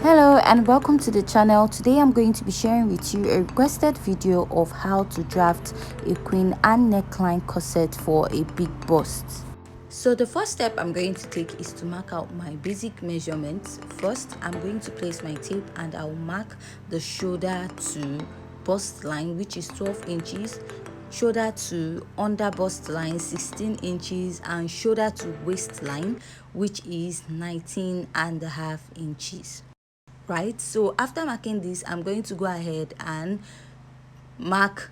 Hello and welcome to the channel. Today I'm going to be sharing with you a requested video of how to draft a queen and neckline corset for a big bust. So the first step I'm going to take is to mark out my basic measurements. First, I'm going to place my tape and I'll mark the shoulder to bust line, which is 12 inches, shoulder to under bust line 16 inches, and shoulder to waistline, which is 19.5 inches. Right, so after marking this, I'm going to go ahead and mark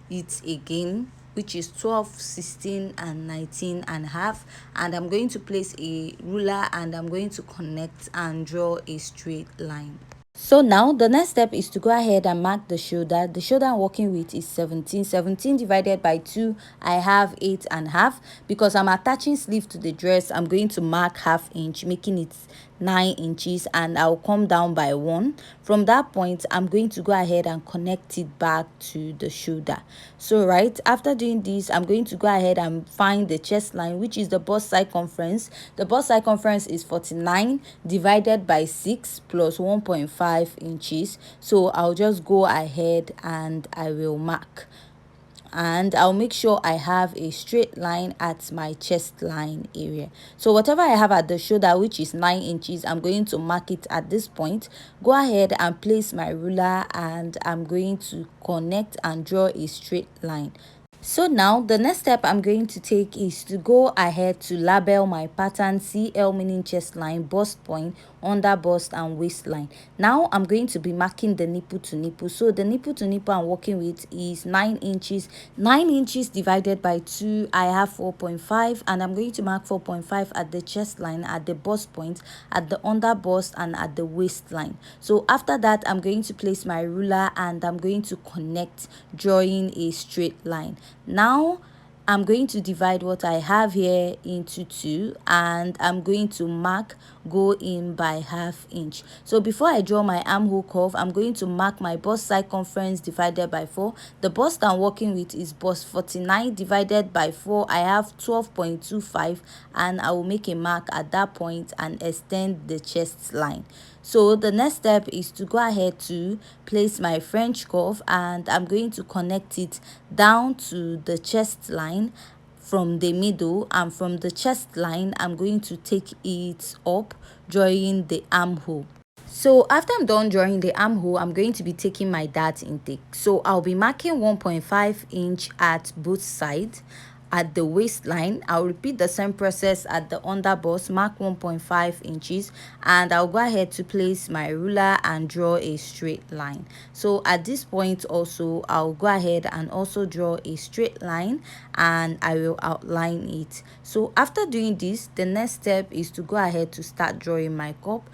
it again, which is 12, 16 and 19.5, and I'm going to place a ruler and I'm going to connect and draw a straight line. So now the next step is to go ahead and mark the shoulder. The shoulder I'm working with is 17 divided by 2. I have 8.5. Because I'm attaching sleeve to the dress, I'm going to mark half inch, making it 9 inches, and I'll come down by 1. From that point, I'm going to go ahead and connect it back to the shoulder. So right after doing this, I'm going to go ahead and find the chest line, which is the bust circumference. The bust circumference is 49 divided by 6 plus 1.5 inches. So I'll just go ahead and I will mark, and I'll make sure I have a straight line at my chest line area. So whatever I have at the shoulder, which is 9 inches, I'm going to mark it at this point. Go ahead and place my ruler and I'm going to connect and draw a straight line. So now the next step I'm going to take is to go ahead to label my pattern. CL meaning chest line, bust point, under bust and waistline. Now I'm going to be marking the nipple to nipple. So the nipple to nipple I'm working with is 9 inches. 9 inches divided by 2, I have 4.5, and I'm going to mark 4.5 at the chest line, at the bust point, at the under bust and at the waistline. So after that, I'm going to place my ruler and I'm going to connect, drawing a straight line. Now I'm going to divide what I have here into 2, and I'm going to mark go in by half inch. So before I draw my armhole curve, I'm going to mark my bust circumference divided by 4. The bust I'm working with is bust 49 divided by 4. I have 12.25, and I will make a mark at that point and extend the chest line. So the next step is to go ahead to place my French curve, and I'm going to connect it down to the chest line from the middle, and from the chest line I'm going to take it up, drawing the armhole. So after I'm done drawing the armhole, I'm going to be taking my dart intake. So I'll be marking 1.5 inch at both sides. At the waistline, I'll repeat the same process at the under bust, mark 1.5 inches, and I'll go ahead to place my ruler and draw a straight line. So at this point also, I'll go ahead and also draw a straight line and I will outline it. So after doing this, the next step is to go ahead to start drawing my cup.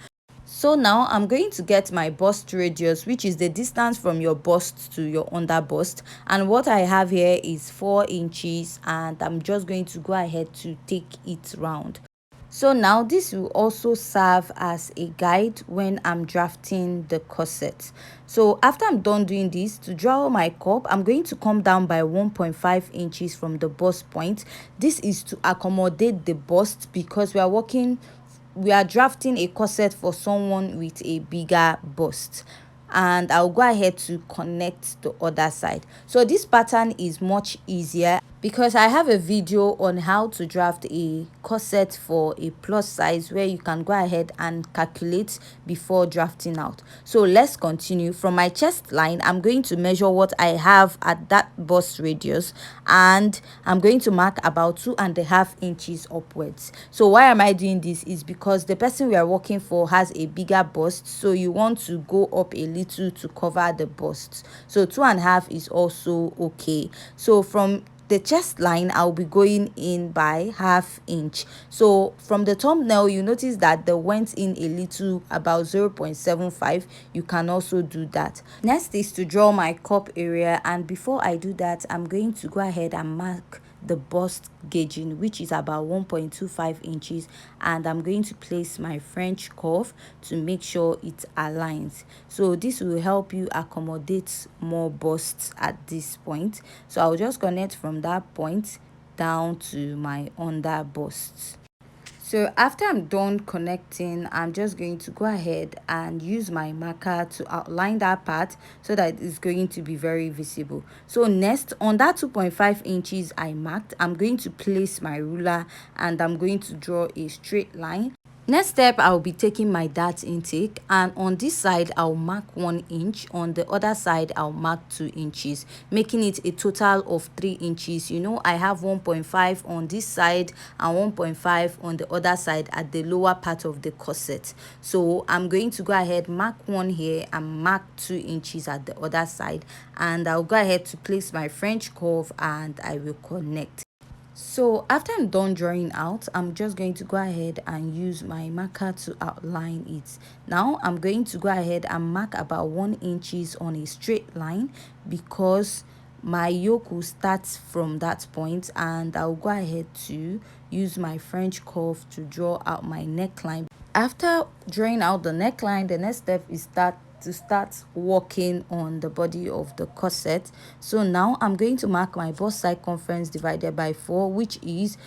So now I'm going to get my bust radius, which is the distance from your bust to your under bust, and what I have here is 4 inches, and I'm just going to go ahead to take it round. So now this will also serve as a guide when I'm drafting the corset. So after I'm done doing this, to draw my cup, I'm going to come down by 1.5 inches from the bust point. This is to accommodate the bust because we are drafting a corset for someone with a bigger bust. And I'll go ahead to connect the other side. So this pattern is much easier because I have a video on how to draft a corset for a plus size where you can go ahead and calculate before drafting out. So let's continue. From my chest line, I'm going to measure what I have at that bust radius, and I'm going to mark about 2.5 inches upwards. So why am I doing this is because the person we are working for has a bigger bust, so you want to go up a little to cover the bust. So 2.5 is also okay. So from the chest line, I'll be going in by half inch. So from the thumbnail, you notice that the went in a little, about 0.75. You can also do that. Next is to draw my cup area, and before I do that, I'm going to go ahead and mark the bust gauging, which is about 1.25 inches, and I'm going to place my French curve to make sure it aligns. So this will help you accommodate more busts at this point. So I'll just connect from that point down to my under bust. So after I'm done connecting, I'm just going to go ahead and use my marker to outline that part so that it's going to be very visible. So next, on that 2.5 inches I marked, I'm going to place my ruler and I'm going to draw a straight line. Next step, I'll be taking my dart intake, and on this side I'll mark 1 inch, on the other side I'll mark 2 inches, making it a total of 3 inches. You know, I have 1.5 on this side and 1.5 on the other side at the lower part of the corset. So I'm going to go ahead, mark 1 here and mark 2 inches at the other side, and I'll go ahead to place my French curve and I will connect. So after I'm done drawing out, I'm just going to go ahead and use my marker to outline it. Now I'm going to go ahead and mark about 1 inches on a straight line because my yoke will start from that point, and I'll go ahead to use my French curve to draw out my neckline. After drawing out the neckline, the next step is to start working on the body of the corset. So now I'm going to mark my bust circumference divided by 4, which is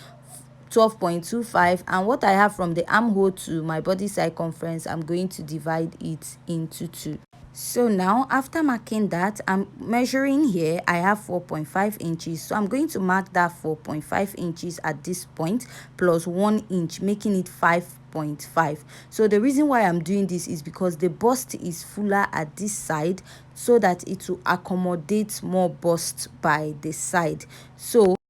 12.25, and what I have from the armhole to my body circumference, I'm going to divide it into 2. So now after marking that, I'm measuring here. I have 4.5 inches, so I'm going to mark that 4.5 inches at this point plus 1 inch, making it 5.5. So the reason why I'm doing this is because the bust is fuller at this side, so that it will accommodate more bust by the side.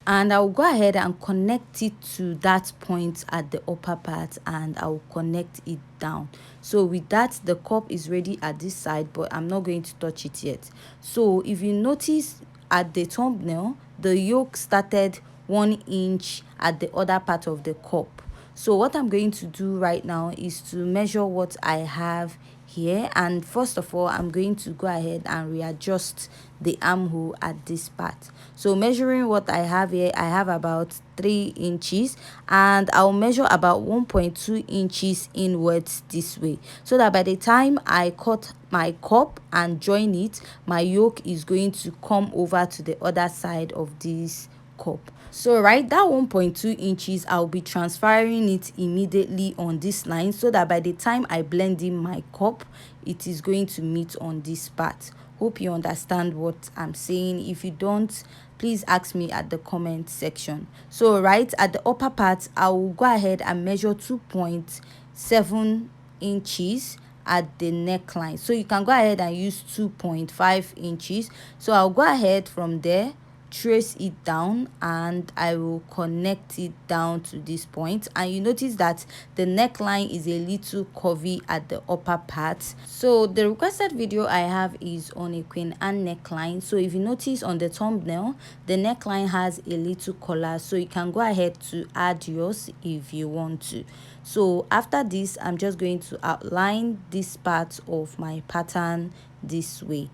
And I'll go ahead and connect it to that point at the upper part, and I'll connect it down. So with that, the cup is ready at this side, but I'm not going to touch it yet. So if you notice at the thumbnail, the yoke started 1 inch at the other part of the cup. So what I'm going to do right now is to measure what I have here, and first of all I'm going to go ahead and readjust the armhole at this part. So measuring what I have here, I have about 3 inches, and I'll measure about 1.2 inches inwards this way, so that by the time I cut my cup and join it, my yoke is going to come over to the other side of this cup. So right, that 1.2 inches, I'll be transferring it immediately on this line, so that by the time I blend in my cup, it is going to meet on this part. Hope you understand what I'm saying. If you don't, please ask me at the comment section. So right at the upper part, I will go ahead and measure 2.7 inches at the neckline. So you can go ahead and use 2.5 inches. So I'll go ahead from there, trace it down, and I will connect it down to this point. And you notice that the neckline is a little curvy at the upper part. So the requested video I have is on a Queen Anne neckline. So if you notice on the thumbnail, the neckline has a little collar, so you can go ahead to add yours if you want to. So after this, I'm just going to outline this part of my pattern this way.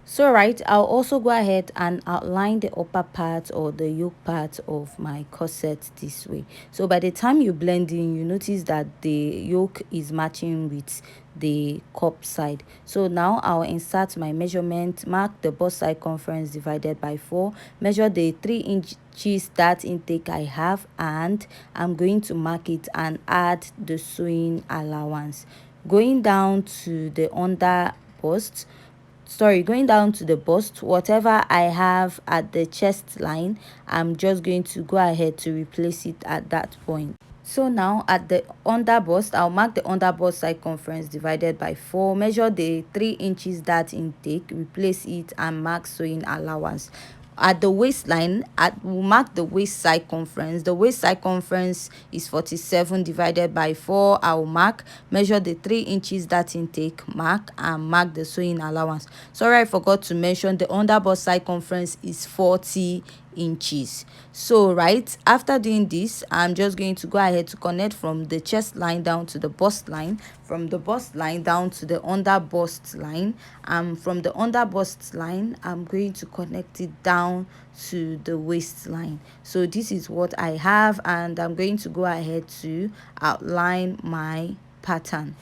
So right, I'll also go ahead and outline the upper part or the yoke part of my corset this way. So by the time you blend in, you notice that the yoke is matching with the cup side. So now I'll insert my measurement, mark the bust circumference divided by 4, measure the 3 inches dart intake I have, and I'm going to mark it and add the sewing allowance. Going down to the going down to the bust, whatever I have at the chest line, I'm just going to go ahead to replace it at that point. So now at the under bust, I'll mark the under bust circumference divided by 4, measure the 3 inches dart intake, replace it, and mark sewing allowance. At the waistline, we'll mark the waist circumference. The waist circumference is 47 divided by 4. I will mark, measure the 3 inches dart intake, mark, and mark the sewing allowance. Sorry, I forgot to mention the under bust circumference is 40 inches. So right after doing this, I'm just going to go ahead to connect from the chest line down to the bust line, from the bust line down to the under bust line, and from the under bust line I'm going to connect it down to the waistline. So this is what I have, and I'm going to go ahead to outline my pattern.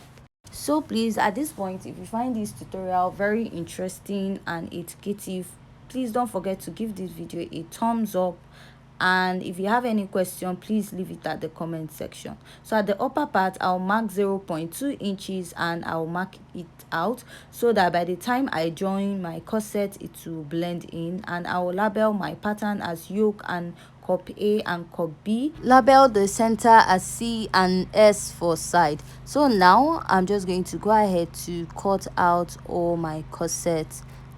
So please, at this point, if you find this tutorial very interesting and educative, please don't forget to give this video a thumbs up And if you have any question, please leave it at the comment section. So at the upper part, I'll mark 0.2 inches and I'll mark it out so that by the time I join my corset, it will blend in. And I will label my pattern as yoke and cup A and cup B. Label the center as C and S for side. So now I'm just going to go ahead to cut out all my corset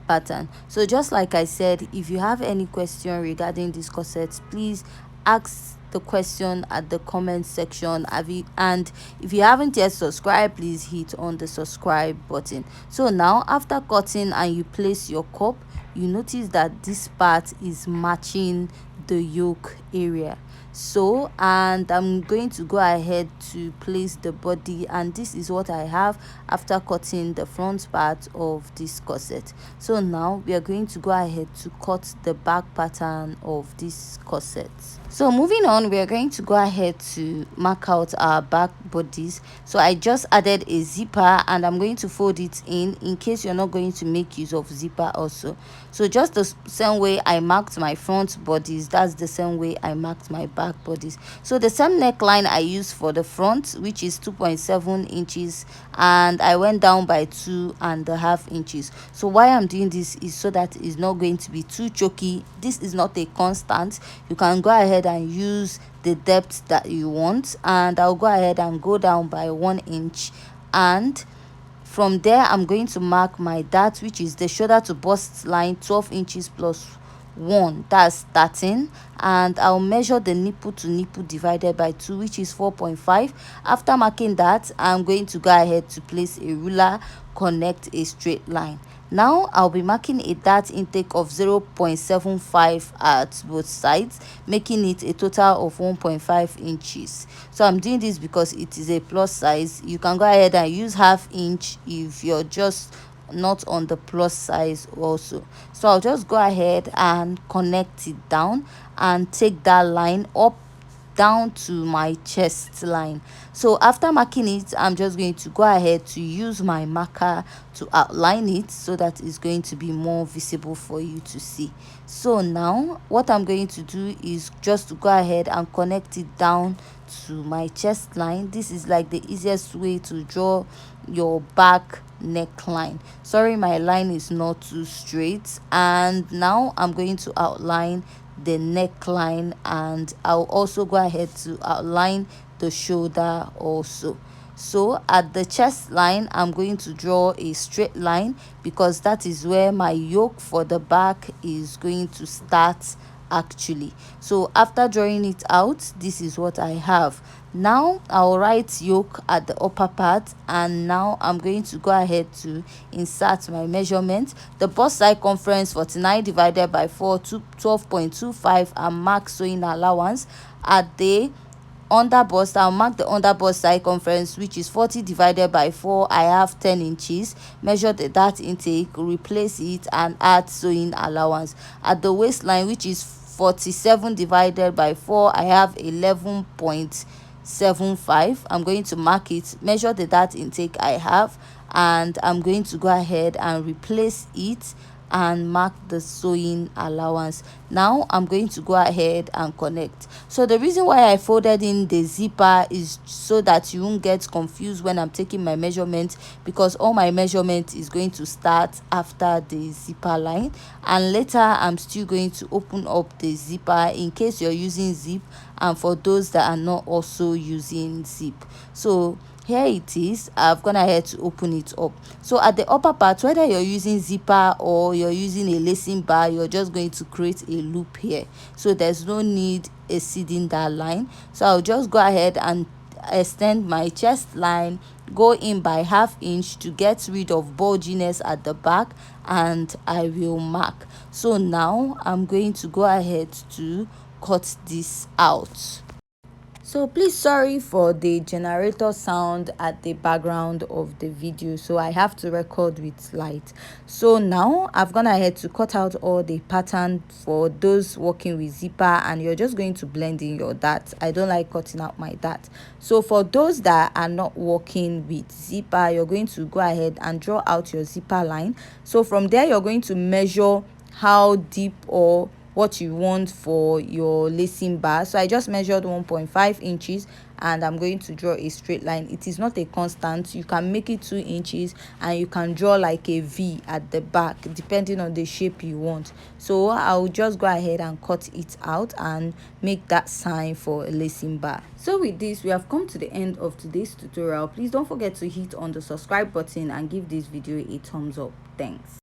pattern. So just like I said, if you have any question regarding this corset, please ask the question at the comment section. And if you haven't yet subscribed, please hit on the subscribe button. So now after cutting and you place your cup, you notice that this part is matching the yoke area. So, and I'm going to go ahead to place the body, and this is what I have after cutting the front part of this corset. So now we are going to go ahead to cut the back pattern of this corset. So moving on, we are going to go ahead to mark out our back bodies. So I just added a zipper and I'm going to fold it in case you're not going to make use of zipper also. So just the same way I marked my front bodies, that's the same way I marked my back bodies. So the same neckline I used for the front, which is 2.7 inches, and I went down by 2.5 inches. So why I'm doing this is so that it's not going to be too choky. This is not a constant. You can go ahead and use the depth that you want, and I'll go ahead and go down by 1 inch, and from there I'm going to mark my dart, which is the shoulder to bust line, 12 inches plus 1, that's 13, and I'll measure the nipple to nipple divided by 2, which is 4.5. After marking that, I'm going to go ahead to place a ruler, connect a straight line. Now I'll be marking a dart intake of 0.75 at both sides, making it a total of 1.5 inches. So I'm doing this because it is a plus size. You can go ahead and use half inch if you're just not on the plus size also. So I'll just go ahead and connect it down and take that line up down to my chest line. So after marking it, I'm just going to go ahead to use my marker to outline it so that it's going to be more visible for you to see. So now what I'm going to do is just to go ahead and connect it down to my chest line. This is like the easiest way to draw your back neckline. Sorry, my line is not too straight. And now I'm going to outline the neckline, and I'll also go ahead to outline the shoulder also. So at the chest line, I'm going to draw a straight line because that is where my yoke for the back is going to start actually. So after drawing it out, this is what I have. Now I'll write yoke at the upper part, and now I'm going to go ahead to insert my measurement. The bust circumference 49 divided by 4 to 12.25, and mark sewing allowance. At the under bust, I'll mark the under bust circumference, which is 40 divided by 4. I have 10 inches. Measure the dart intake, replace it, and add sewing allowance. At the waistline, which is 47 divided by 4, I have 11.75. I'm going to mark it, measure the dart intake I have, and I'm going to go ahead and replace it and mark the sewing allowance. Now I'm going to go ahead and connect. So the reason why I folded in the zipper is so that you won't get confused when I'm taking my measurement, because all my measurement is going to start after the zipper line, and later I'm still going to open up the zipper in case you're using zip, and for those that are not also using zip. So here it is. I've gone ahead to open it up. So at the upper part, whether you're using zipper or you're using a lacing bar, you're just going to create a loop here, so there's no need exceeding that line. So I'll just go ahead and extend my chest line, go in by ½ inch to get rid of bulginess at the back, and I will mark. So now I'm going to go ahead to cut this out. So please, sorry for the generator sound at the background of the video. So I have to record with light. So now I've gone ahead to cut out all the pattern for those working with zipper, and you're just going to blend in your dart. I don't like cutting out my dart. So for those that are not working with zipper, you're going to go ahead and draw out your zipper line. So from there, you're going to measure how deep or what you want for your lacing bar. So I just measured 1.5 inches and I'm going to draw a straight line. It is not a constant. You can make it 2 inches and you can draw like a V at the back depending on the shape you want. So I'll just go ahead and cut it out and make that sign for a lacing bar. So with this, we have come to the end of today's tutorial. Please don't forget to hit on the subscribe button and give this video a thumbs up. Thanks.